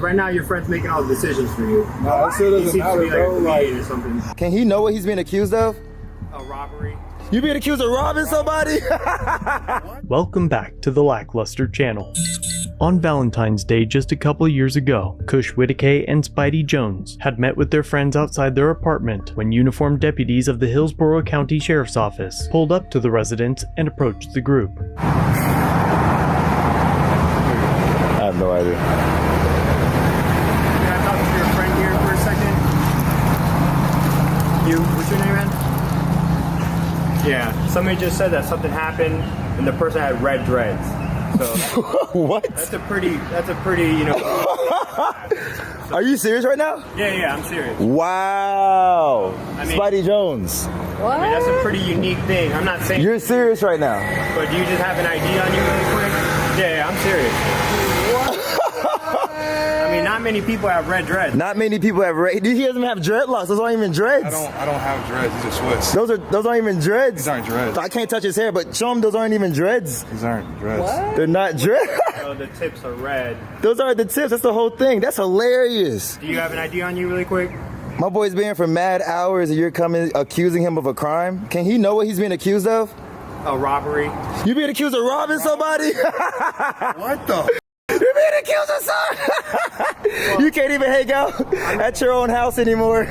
Right now, your friend's making all the decisions for you. No, it still He doesn't seems to matter, be like bro. a Like, or something. Can he know what he's being accused of? A robbery. You being accused of robbing somebody? Welcome back to the LackLuster channel. On Valentine's Day just a couple years ago, Kush Whitaker and Spidey Jones had met with their friends outside their apartment when uniformed deputies of the Hillsborough County Sheriff's Office pulled up to the residence and approached the group. I have no idea. Can I talk to your friend here for a second? What's your name, man? Yeah, somebody just said that something happened and the person had red dreads. So What? that's a pretty, you know. Are you serious right now? Yeah, I'm serious. Wow. I mean- Spidey Jones. I mean, that's a pretty unique thing. I'm not saying, You're serious right now? but do you just have an ID on you really quick? Yeah, I'm serious. I mean, not many people have red dreads. Not many people have red. He doesn't have dreadlocks. Those aren't even dreads. I don't have dreads. These are Swiss. Those aren't even dreads. These aren't dreads. I can't touch his hair, but show him those aren't even dreads. These aren't dreads. They're not dreads. So the tips are red. Those are the tips. That's the whole thing. That's hilarious. Do you have an ID on you really quick? My boy's been here for mad hours and you're coming accusing him of a crime. Can he know what he's being accused of? A robbery. You being accused of robbing somebody? What the? You're being accused of something. You can't even hang out at your own house anymore.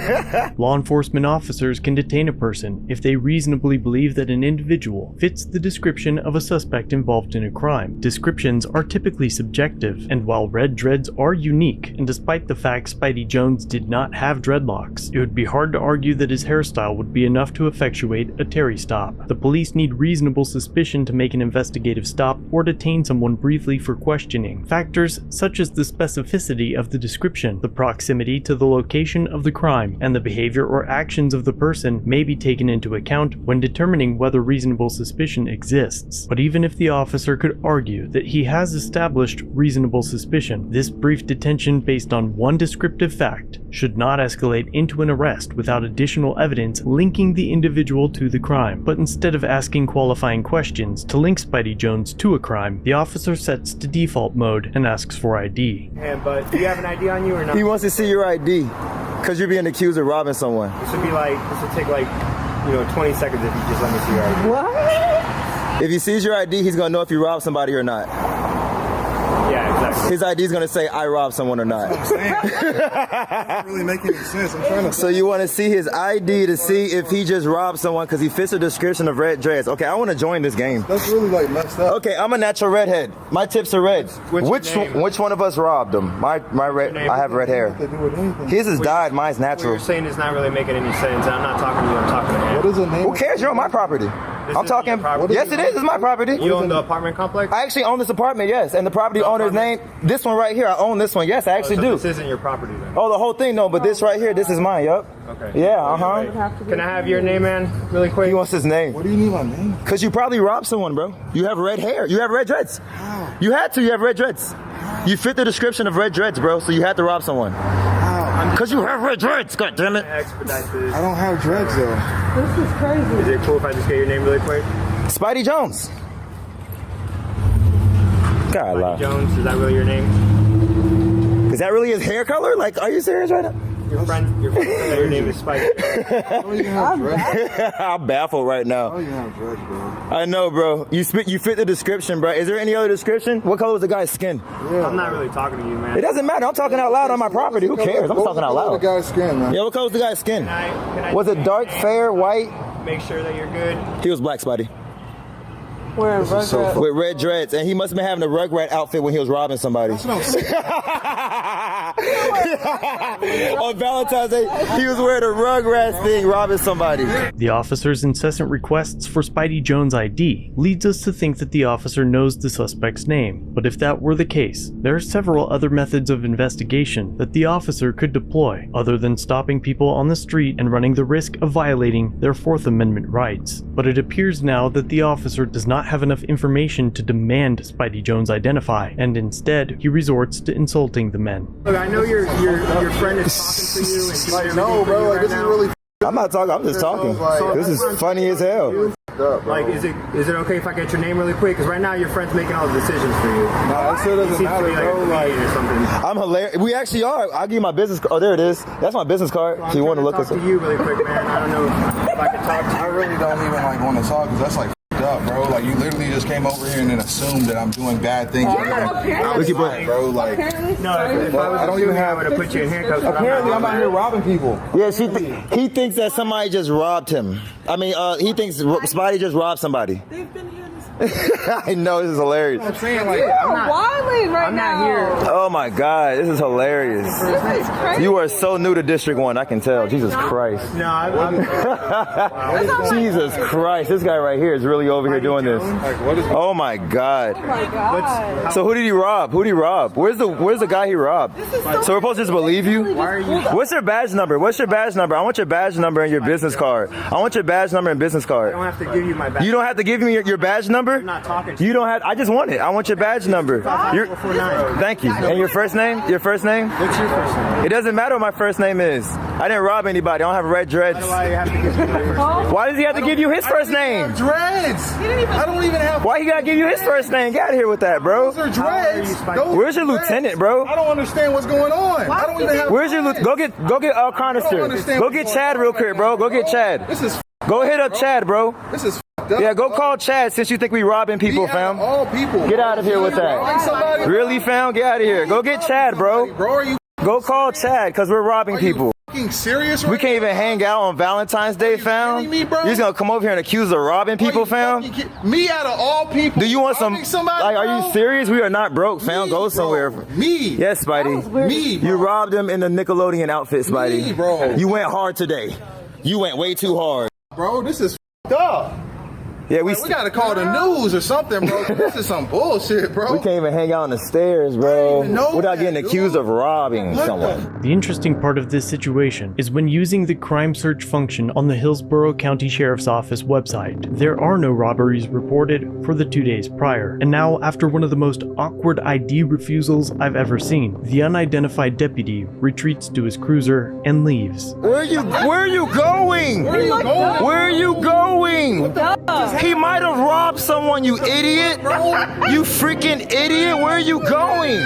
Law enforcement officers can detain a person if they reasonably believe that an individual fits the description of a suspect involved in a crime. Descriptions are typically subjective, and while red dreads are unique, and despite the fact Spidey Jones did not have dreadlocks, it would be hard to argue that his hairstyle would be enough to effectuate a Terry stop. The police need reasonable suspicion to make an investigative stop or detain someone briefly for questioning. Factors such as the specificity of the description, the proximity to the location of the crime, and the behavior or actions of the person may be taken into account when determining whether reasonable suspicion exists. But even if the officer could argue that he has established reasonable suspicion, this brief detention based on one descriptive fact should not escalate into an arrest without additional evidence linking the individual to the crime. But instead of asking qualifying questions to link Spidey Jones to a crime, the officer sets to default mode and asks for ID. Yeah, but do you have an ID on you or not? He wants to see your ID because you're being accused of robbing someone. This would take like, 20 seconds if you just let me see your ID. What? If he sees your ID, he's going to know if you robbed somebody or not. Yeah, exactly. His ID is going to say, I robbed someone or not. I'm saying. That doesn't really make any sense. I'm trying to. So you want to see his ID to see if he just robbed someone because he fits the description of red dreads. Okay, I want to join this game. That's really like messed up. Okay, I'm a natural redhead. My tips are red. What's your name? Which one of us robbed him? My red. I have red hair. They do with anything. His is dyed. Mine's What natural. you're saying is not really making any sense. I'm not talking to you, I'm talking to him. What is the name? Who cares? You're on my property. I'm is talking. your property? Yes, it is. It's my property. You own the apartment complex? I actually own this apartment. Yes, and the property owner's name. This one right here. I own this one. Yes, I actually So do. This isn't your property then? Oh, the whole thing? No, but this right here. This is mine. Yup. Okay. Yeah. Right. Can I have your name, man, really quick? He wants his name. What do you need my name? Because you probably robbed someone, bro. You have red hair. You have red dreads. How? You had to. You have red dreads. You fit the description of red dreads, bro. So you had to rob someone. How? Because you have red dreads. God damn it. Expedite this. I don't have dreads though. This is crazy. Is it cool if I just get your name really quick? Spidey Jones. God, Spidey Jones, is that really your name? Is that really his hair color? Like, are you serious right now? Your friend said that your name is Spidey. I don't even have dreads. I'm baffled right I now. don't even have dreads, bro. I know, bro. You fit the description, bro. Is there any other description? What color was the guy's skin? Yeah. I'm not really talking to you, man. It doesn't matter. I'm talking out loud on my property. Who cares? I'm talking out The loud. guy's skin, man. Yeah, what color was the guy's skin? Can I Was it dark, fair, white? make sure that you're good? He was black, Spidey. Wearing This is so Rugrats. With red dreads, and he must have been having a Rugrat outfit when he was robbing somebody. That's what I'm saying. On Valentine's Day, he was wearing a Rugrats thing, robbing somebody. The officer's incessant requests for Spidey Jones' ID leads us to think that the officer knows the suspect's name. But if that were the case, there are several other methods of investigation that the officer could deploy, other than stopping people on the street and running the risk of violating their Fourth Amendment rights. But it appears now that the officer does not have enough information to demand Spidey Jones identify, and instead he resorts to insulting the men. Look, I know your friend is talking to you and doing Like, everything no, for bro. you Like, right this is now. really. I'm not talking, I'm just talking. This is funny as hell. fucked up, bro. Like, is it okay if I get your name really quick? Because right now your friend's making all the decisions for you. Nah, it still He doesn't seems to matter, be like bro. a Like, comedian or something. I'm hilarious. We actually are. I'll give you my business card. Oh, there it is. That's my business card. I'm So you want to look talk us up? to you really quick, man. I don't know if I can talk to you. I really don't even like want to talk because that's like fucked up, bro. Like you literally just came over here and then assumed that I'm doing bad things. Apparently, Bro, like apparently, No, if I was I don't you, even I have. would have put you in handcuffs. but Apparently, I'm not out here robbing people. Yeah, he thinks that somebody just robbed him. I mean, he thinks Spidey just robbed somebody. they've been here this. I know, this is hilarious. I'm saying like You're wilding right I'm now. not here. Oh my God, this is hilarious. This is crazy. You are so new to District 1, I can tell. Jesus Christ. No, I'm Jesus Christ, this guy right here is really over here doing this. like what is? Oh my Oh God. my God. So who did he rob? Who did he rob? Where's the guy he robbed? So we're supposed to just believe you? Why are you? What's your badge number? What's your badge number? I want your badge number and your business card. I want your badge number and business I card. don't have to give you my back. You don't have to give me your badge number? I'm not talking to You don't have. I just want it. I want your badge number. Your, 449. thank you. And your first name? Your first name? What's your first name? It doesn't matter what my first name is. I didn't rob anybody. I don't have red dreads. Why do I have to give you my first name? Why does he have to give you his first name? Dreads. I don't even have. Why he gotta give you his first name? Get out of here with that, bro. Those are dreads. Where's your lieutenant, bro? I don't understand what's going on. I don't even have. Where's your go get Conister? understand Go what's get going Chad on real right quick, now, bro. Go bro. get Chad. This is. Go hit up Chad, bro. This is fucked up. Yeah, go call Chad since you think we robbing people, Be out of fam. all people. Get out of here with Robbing that. somebody? Really, fam? Get out of here. Go get Chad, bro. Bro, are you Go call Chad, cause we're robbing people. fucking serious? We can't even hang out on Valentine's Day, fam. kidding me, bro? You're just gonna come over here and accuse of robbing people, fam? Me out of all people. Do you want some? robbing somebody, Like, are you bro? serious? We are not broke, fam. Me, Go bro. somewhere. Me. Yes, Spidey. Me, bro. You robbed him in the Nickelodeon outfit, Spidey. Me, bro. You went hard today. You went way too hard. Bro, this is fucked up. Yeah, We gotta call the news or something, bro. This is some bullshit, bro. we can't even hang out on the stairs, bro, even know without that, getting accused dude. of robbing What someone. The interesting part of this situation is when using the crime search function on the Hillsborough County Sheriff's Office website, there are no robberies reported for the 2 days prior. And now, after one of the most awkward ID refusals I've ever seen, the unidentified deputy retreats to his cruiser and leaves. Where are you going? Where are you going? Where are you going? He might have robbed someone, you idiot. You freaking idiot. Where are you going?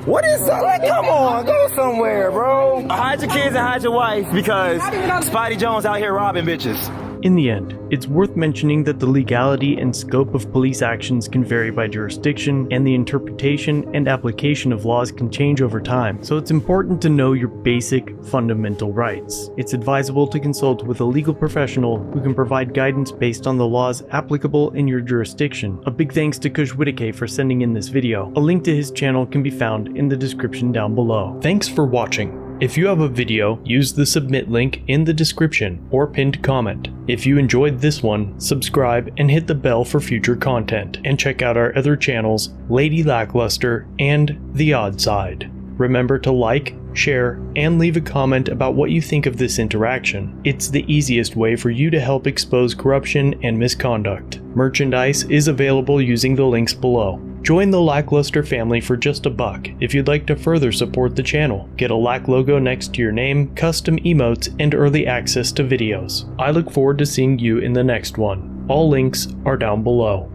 What is that? Like, come on, go somewhere, bro. Hide your kids and hide your wife because Spidey Jones out here robbing bitches. In the end, it's worth mentioning that the legality and scope of police actions can vary by jurisdiction, and the interpretation and application of laws can change over time, so it's important to know your basic, fundamental rights. It's advisable to consult with a legal professional who can provide guidance based on the laws applicable in your jurisdiction. A big thanks to Kush Whittaker for sending in this video. A link to his channel can be found in the description down below. Thanks for watching. If you have a video, use the submit link in the description or pinned comment. If you enjoyed this one, subscribe and hit the bell for future content, and check out our other channels, Lady Lackluster and The Odd Side. Remember to like, share, and leave a comment about what you think of this interaction. It's the easiest way for you to help expose corruption and misconduct. Merchandise is available using the links below. Join the LackLuster family for just $1 if you'd like to further support the channel. Get a Lack logo next to your name, custom emotes, and early access to videos. I look forward to seeing you in the next one. All links are down below.